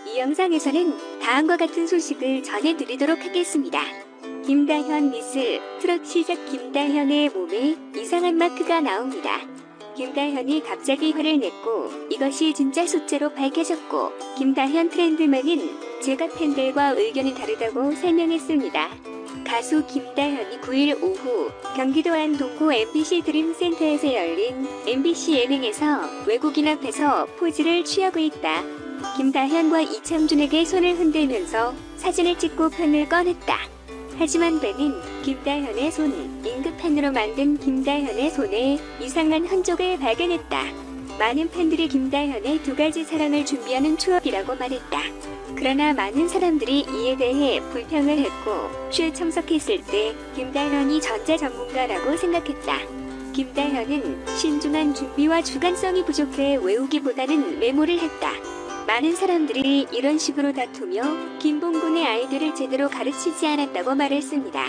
이 영상에서는 다음과 같은 소식을 전해드리도록 하겠습니다. 김다현 미스 트롯 시작. 김다현의 몸에 이상한 마크가 나옵니다. 김다현이 갑자기 화를 냈고 이것이 진짜 숫자로 밝혀졌고, 김다현 트렌드맨은 제가 팬들과 의견이 다르다고 설명했습니다. 가수 김다현이 9일 오후 경기도 안동구 MBC 드림센터에서 열린 MBC 예능에서 외국인 앞에서 포즈를 취하고 있다. 김다현과 이창준에게 손을 흔들면서 사진을 찍고 펜을 꺼냈다. 하지만 벤은 김다현의 손, 잉크펜으로 만든 김다현의 손에 이상한 흔적을 발견했다. 많은 팬들이 김다현의 두 가지 사랑을 준비하는 추억이라고 말했다. 그러나 많은 사람들이 이에 대해 불평을 했고, 쇼에 참석했을 때 김다현이 전자 전문가라고 생각했다. 김다현은 신중한 준비와 주관성이 부족해 외우기보다는 메모를 했다. 많은 사람들이 이런 식으로 다투며 김봉군의 아이들을 제대로 가르치지 않았다고 말했습니다.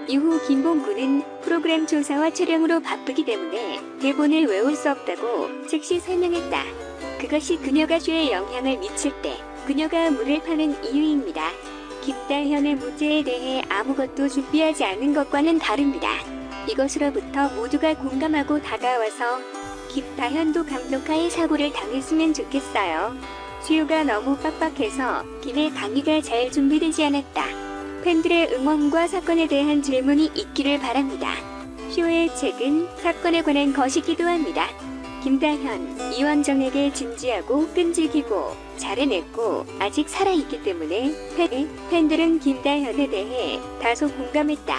이후 김봉군은 프로그램 조사와 촬영으로 바쁘기 때문에 대본을 외울 수 없다고 즉시 설명했다. 그것이 그녀가 쇼에 영향을 미칠 때 그녀가 물을 파는 이유입니다. 김다현의 문제에 대해 아무것도 준비하지 않은 것과는 다릅니다. 이것으로부터 모두가 공감하고 다가와서 김다현도 감독하에 사고를 당했으면 좋겠어요. 수요가 너무 빡빡해서 김의 강의가 잘 준비되지 않았다. 팬들의 응원과 사건에 대한 질문이 있기를 바랍니다. 쇼의 책은 사건에 관한 것이기도 합니다. 김다현, 이원정에게 진지하고 끈질기고 잘 해냈고 아직 살아있기 때문에 팬들은 김다현에 대해 다소 공감했다.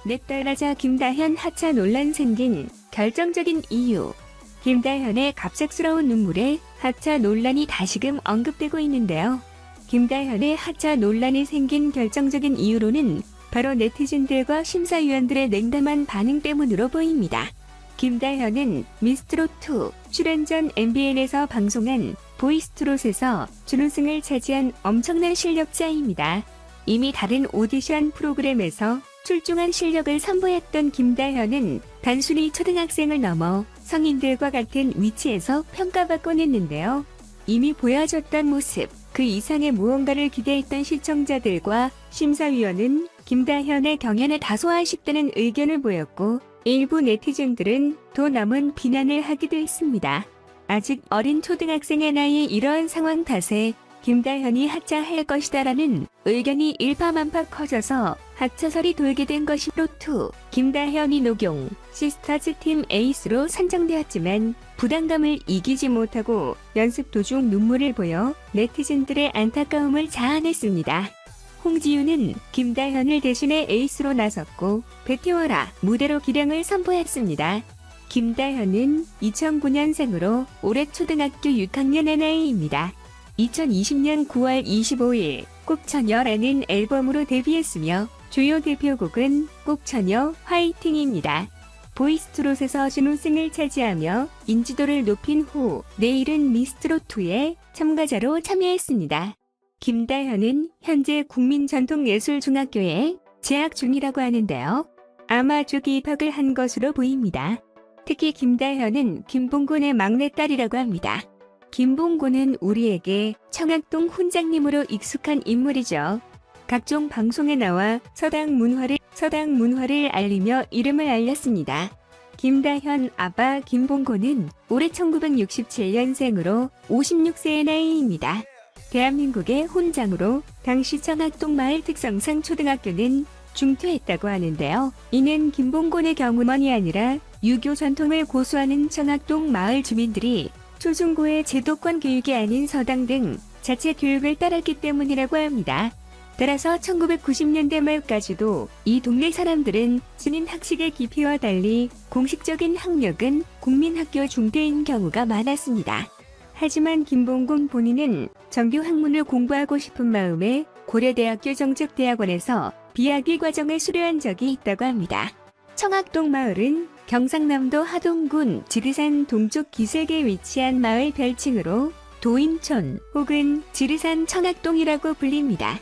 넷달하자 김다현 하차 논란 생긴 결정적인 이유. 김다현의 갑작스러운 눈물에 하차 논란이 다시금 언급되고 있는데요. 김다현의 하차 논란이 생긴 결정적인 이유로는 바로 네티즌들과 심사위원들의 냉담한 반응 때문으로 보입니다. 김다현은 미스트롯2 출연 전 MBN에서 방송한 보이스트롯에서 준우승을 차지한 엄청난 실력자입니다. 이미 다른 오디션 프로그램에서 출중한 실력을 선보였던 김다현은 단순히 초등학생을 넘어 성인들과 같은 위치에서 평가받곤 했는데요. 이미 보여줬던 모습, 그 이상의 무언가를 기대했던 시청자들과 심사위원은 김다현의 경연에 다소 아쉽다는 의견을 보였고, 일부 네티즌들은 더 남은 비난을 하기도 했습니다. 아직 어린 초등학생의 나이에 이러한 상황 탓에 김다현이 하차할 것이다라는 의견이 일파만파 커져서 하차설이 돌게 된 것이 트롯2 김다현이 녹용 시스터즈 팀 에이스로 선정되었지만 부담감을 이기지 못하고 연습 도중 눈물을 보여 네티즌들의 안타까움을 자아냈습니다. 홍지윤은 김다현을 대신해 에이스로 나섰고 배티워라 무대로 기량을 선보였습니다. 김다현은 2009년생으로 올해 초등학교 6학년의 나이입니다. 2020년 9월 25일 꼭처녀라는 앨범으로 데뷔했으며 주요 대표곡은 꼭처녀 화이팅입니다. 보이스트롯에서 준우승을 차지하며 인지도를 높인 후 내일은 미스트롯2에 참가자로 참여했습니다. 김다현은 현재 국민전통예술중학교에 재학 중이라고 하는데요. 아마 조기 입학을 한 것으로 보입니다. 특히 김다현은 김봉군의 막내딸이라고 합니다. 김봉군은 우리에게 청학동 훈장님으로 익숙한 인물이죠. 각종 방송에 나와 서당 문화를 알리며 이름을 알렸습니다. 김다현 아빠 김봉군은 올해 1967년생으로 56세의 나이입니다. 대한민국의 훈장으로 당시 청학동 마을 특성상 초등학교는 중퇴했다고 하는데요. 이는 김봉군의 경우만이 아니라 유교 전통을 고수하는 청학동 마을 주민들이 초중고의 제도권 교육이 아닌 서당 등 자체 교육을 따랐기 때문이라고 합니다. 따라서 1990년대 말까지도 이 동네 사람들은 신인 학식의 깊이와 달리 공식적인 학력은 국민학교 중퇴인 경우가 많았습니다. 하지만 김봉군 본인은 정규 학문을 공부하고 싶은 마음에 고려대학교 정책대학원에서 비학위 과정을 수료한 적이 있다고 합니다. 청학동 마을은 경상남도 하동군 지리산 동쪽 기슭에 위치한 마을 별칭으로 도인촌 혹은 지리산 청학동이라고 불립니다.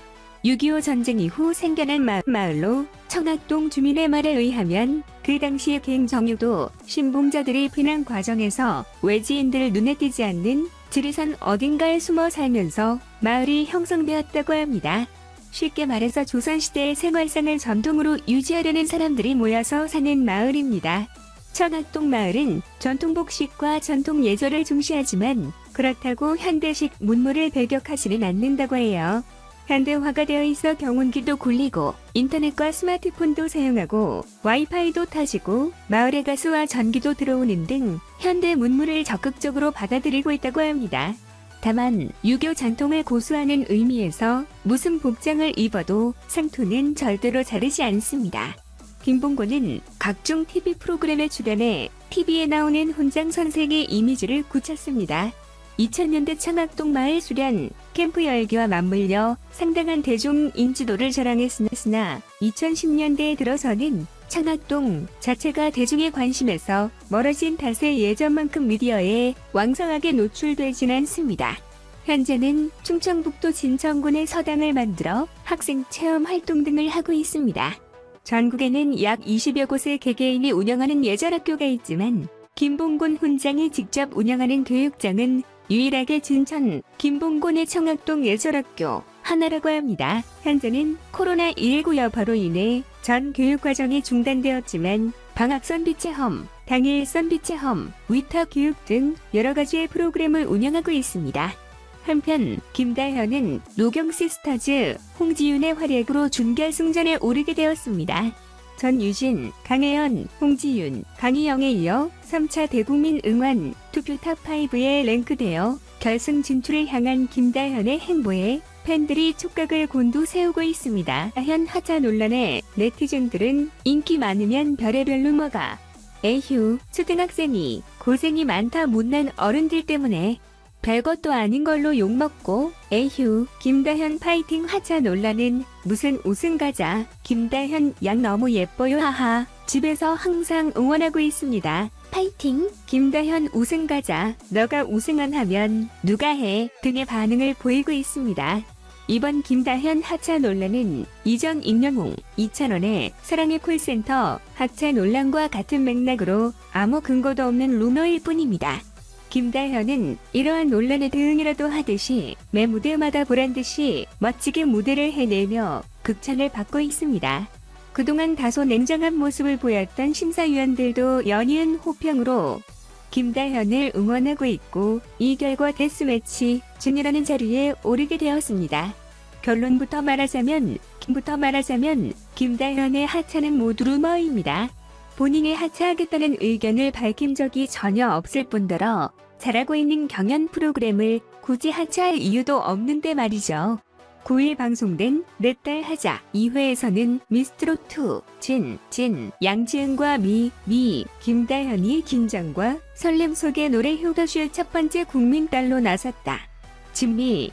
6.25 전쟁 이후 생겨난 마을로 청학동 주민의 말에 의하면 그 당시 갱정유도 신봉자들이 피난 과정에서 외지인들 눈에 띄지 않는 지리산 어딘가에 숨어 살면서 마을이 형성되었다고 합니다. 쉽게 말해서 조선시대의 생활상을 전통으로 유지하려는 사람들이 모여서 사는 마을입니다. 청학동 마을은 전통 복식과 전통 예절을 중시하지만 그렇다고 현대식 문물을 배격하지는 않는다고 해요. 현대화가 되어 있어 경운기도 굴리고 인터넷과 스마트폰도 사용하고 와이파이도 터지고 마을에 가스와 전기도 들어오는 등 현대 문물을 적극적으로 받아들이고 있다고 합니다. 다만 유교 전통을 고수하는 의미에서 무슨 복장을 입어도 상투는 절대로 자르지 않습니다. 김봉곤은 각종 TV 프로그램에 출연해 TV에 나오는 훈장 선생의 이미지를 굳혔습니다. 2000년대 청학동 마을 수련 캠프 열기와 맞물려 상당한 대중 인지도를 자랑했으나 2010년대에 들어서는 청학동 자체가 대중의 관심에서 멀어진 탓에 예전만큼 미디어에 왕성하게 노출되진 않습니다. 현재는 충청북도 진천군에 서당을 만들어 학생 체험 활동 등을 하고 있습니다. 전국에는 약 20여 곳의 개개인이 운영하는 예절학교가 있지만 김봉곤 훈장이 직접 운영하는 교육장은 유일하게 진천 김봉곤의 청학동 예절학교 하나라고 합니다. 현재는 코로나19 여파로 인해 전 교육과정이 중단되었지만 방학 선비 체험, 당일 선비 체험, 위탁 교육 등 여러 가지의 프로그램을 운영하고 있습니다. 한편 김다현은 노경시스타즈 홍지윤의 활약으로 준결승전에 오르게 되었습니다. 전유진, 강혜연, 홍지윤, 강희영에 이어 3차 대국민 응원 투표 탑5에 랭크되어 결승 진출을 향한 김다현의 행보에 팬들이 촉각을 곤두세우고 있습니다. 다현 하차 논란에 네티즌들은 인기 많으면 별의별로 뭐가 에휴 초등학생이 고생이 많다 못난 어른들 때문에 별것도 아닌 걸로 욕먹고 에휴 김다현 파이팅 하차 논란은 무슨 우승가자 김다현 양 너무 예뻐요 하하 집에서 항상 응원하고 있습니다. 파이팅 김다현 우승가자 너가 우승안 하면 누가 해 등의 반응을 보이고 있습니다. 이번 김다현 하차 논란은 이전 임영웅, 이찬원의 사랑의 콜센터 하차 논란과 같은 맥락으로 아무 근거도 없는 루머일 뿐입니다. 김다현은 이러한 논란에 대응이라도 하듯이 매 무대마다 보란듯이 멋지게 무대를 해내며 극찬을 받고 있습니다. 그동안 다소 냉정한 모습을 보였던 심사위원들도 연이은 호평으로 김다현을 응원하고 있고 이 결과 데스매치 준이라는 자리에 오르게 되었습니다. 결론부터 말하자면 김다현의 하차는 모두 루머입니다. 본인이 하차하겠다는 의견을 밝힌 적이 전혀 없을 뿐더러 잘하고 있는 경연 프로그램을 굳이 하차할 이유도 없는데 말이죠. 9일 방송된 내 딸 하자 2회에서는 미스트롯2 양지은과 김다현이 긴장과 설렘 속의 노래 효도쇼 첫 번째 국민딸로 나섰다. 진미